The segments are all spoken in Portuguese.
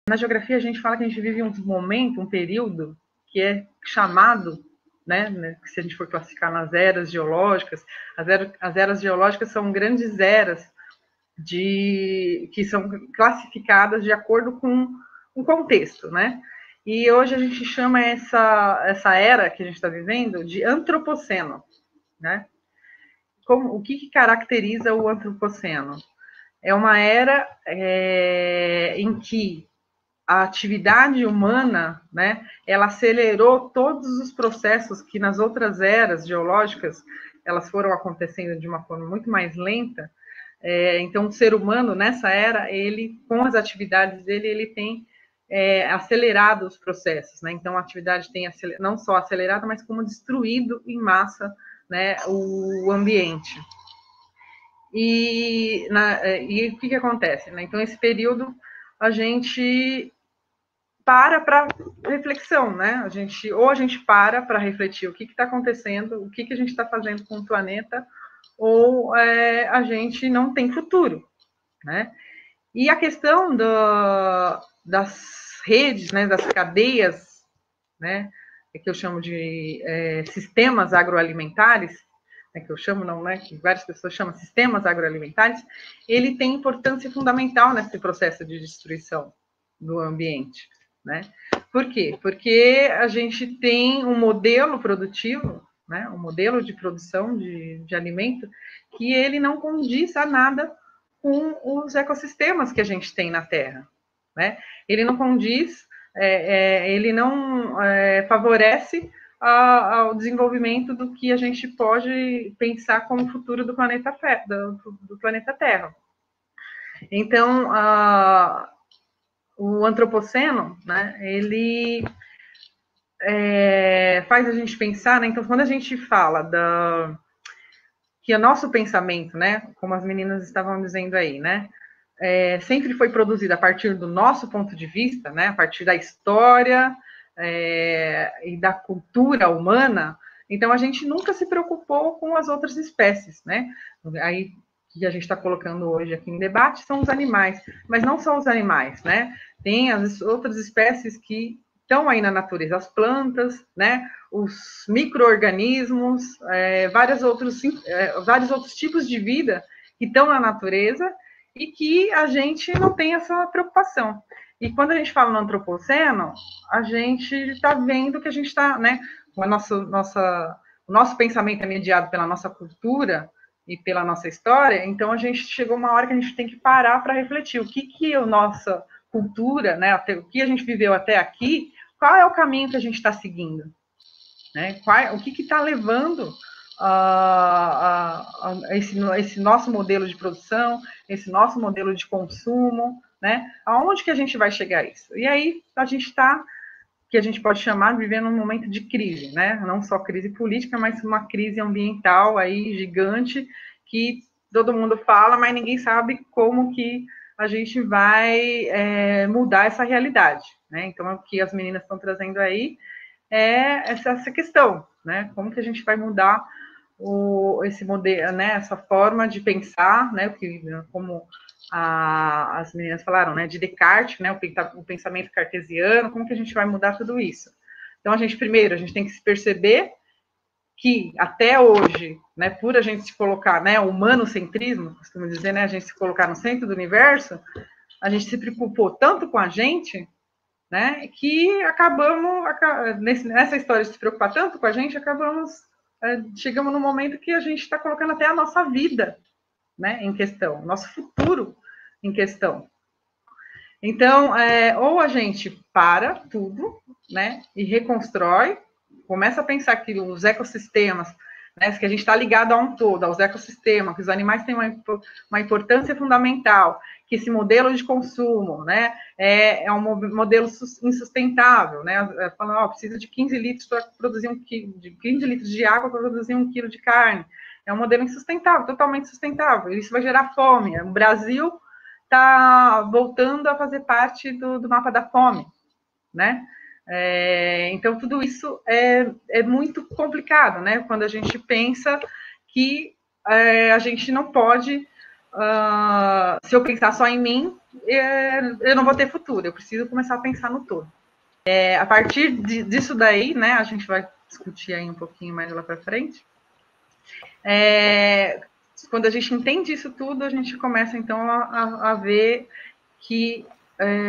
na geografia a gente fala que a gente vive um momento, um período que é chamado, né, se a gente for classificar nas eras geológicas, as eras geológicas são grandes eras que são classificadas de acordo com um contexto, né? E hoje a gente chama essa era que a gente está vivendo de antropoceno, né? O que caracteriza o antropoceno? É uma era em que a atividade humana, né, ela acelerou todos os processos que nas outras eras geológicas elas foram acontecendo de uma forma muito mais lenta. Então, o ser humano nessa era, ele, com as atividades dele, ele tem acelerado os processos, né? Então, a atividade tem não só acelerado, mas como destruído em massa, né, o ambiente. E o que acontece, né? Então, esse período a gente para reflexão, né? A gente para refletir o que está acontecendo, o que a gente está fazendo com o planeta, ou a gente não tem futuro, né? E a questão das redes, né, das cadeias, né, que eu chamo de sistemas agroalimentares, que eu chamo não, né, que várias pessoas chamam sistemas agroalimentares, ele tem importância fundamental nesse processo de destruição do ambiente, né? Por quê? Porque a gente tem um modelo produtivo, né, um modelo de produção de alimento que ele não condiz a nada com os ecossistemas que a gente tem na Terra, né? Ele não condiz, ele não favorece ao desenvolvimento do que a gente pode pensar como futuro do planeta Terra. Então, o antropoceno, né, ele faz a gente pensar, né? Então, quando a gente fala que o nosso pensamento, né, como as meninas estavam dizendo aí, né, sempre foi produzido a partir do nosso ponto de vista, né, a partir da história e da cultura humana, então a gente nunca se preocupou com as outras espécies, né? Aí que a gente está colocando hoje aqui em debate são os animais, mas não são os animais, né? Tem as outras espécies que estão aí na natureza, as plantas, né? Os micro-organismos, vários outros tipos de vida que estão na natureza e que a gente não tem essa preocupação. E quando a gente fala no antropoceno, a gente está vendo que a gente está, né, o nosso pensamento é mediado pela nossa cultura e pela nossa história, então a gente chegou uma hora que a gente tem que parar para refletir o que a nossa cultura, né, o que a gente viveu até aqui, qual é o caminho que a gente está seguindo, né? O que está levando esse nosso modelo de produção, esse nosso modelo de consumo, né? Aonde que a gente vai chegar a isso? E aí a gente está, que a gente pode chamar de vivendo um momento de crise, né? Não só crise política, mas uma crise ambiental aí gigante que todo mundo fala, mas ninguém sabe como que a gente vai mudar essa realidade, né? Então, o que as meninas estão trazendo aí é essa questão, né? Como que a gente vai mudar esse modelo, né? Essa forma de pensar, né? Como as meninas falaram, né? De Descartes, né? O pensamento cartesiano, como que a gente vai mudar tudo isso? Então, primeiro, a gente tem que se perceber que até hoje, né, por a gente se colocar, né, o humanocentrismo, costumo dizer, né, a gente se colocar no centro do universo, a gente se preocupou tanto com a gente, né, que acabamos, nessa história de se preocupar tanto com a gente, chegamos no momento que a gente está colocando até a nossa vida, né, em questão, nosso futuro em questão. Então, ou a gente para tudo, né, e reconstrói, começa a pensar que os ecossistemas, né, que a gente está ligado a um todo, aos ecossistemas, que os animais têm uma importância fundamental, que esse modelo de consumo, né, é um modelo insustentável, né, falando, precisa de 15 litros para produzir 15 litros de água para produzir 1 quilo de carne. É um modelo insustentável, totalmente insustentável. Isso vai gerar fome. O Brasil está voltando a fazer parte do mapa da fome, né? Então, tudo isso é muito complicado, né? Quando a gente pensa que a gente não pode se eu pensar só em mim, eu não vou ter futuro, eu preciso começar a pensar no todo. A partir disso daí, né, a gente vai discutir aí um pouquinho mais lá para frente, quando a gente entende isso tudo, a gente começa então a ver que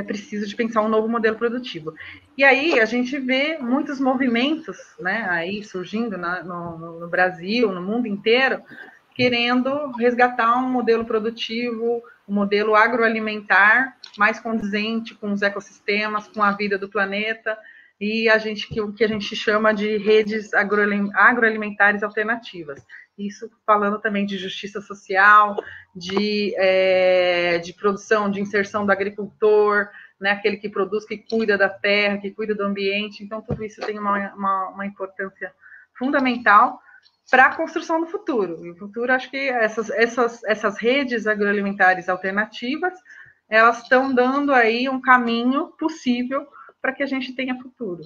precisa de pensar um novo modelo produtivo. E aí a gente vê muitos movimentos, né, aí surgindo no Brasil, no mundo inteiro, querendo resgatar um modelo produtivo, um modelo agroalimentar mais condizente com os ecossistemas, com a vida do planeta, e o que a gente chama de redes agroalimentares alternativas. Isso falando também de justiça social, de produção, de inserção do agricultor, né, aquele que produz, que cuida da terra, que cuida do ambiente. Então, tudo isso tem uma importância fundamental para a construção do futuro. E o futuro, acho que essas redes agroalimentares alternativas, elas estão dando aí um caminho possível para que a gente tenha futuro.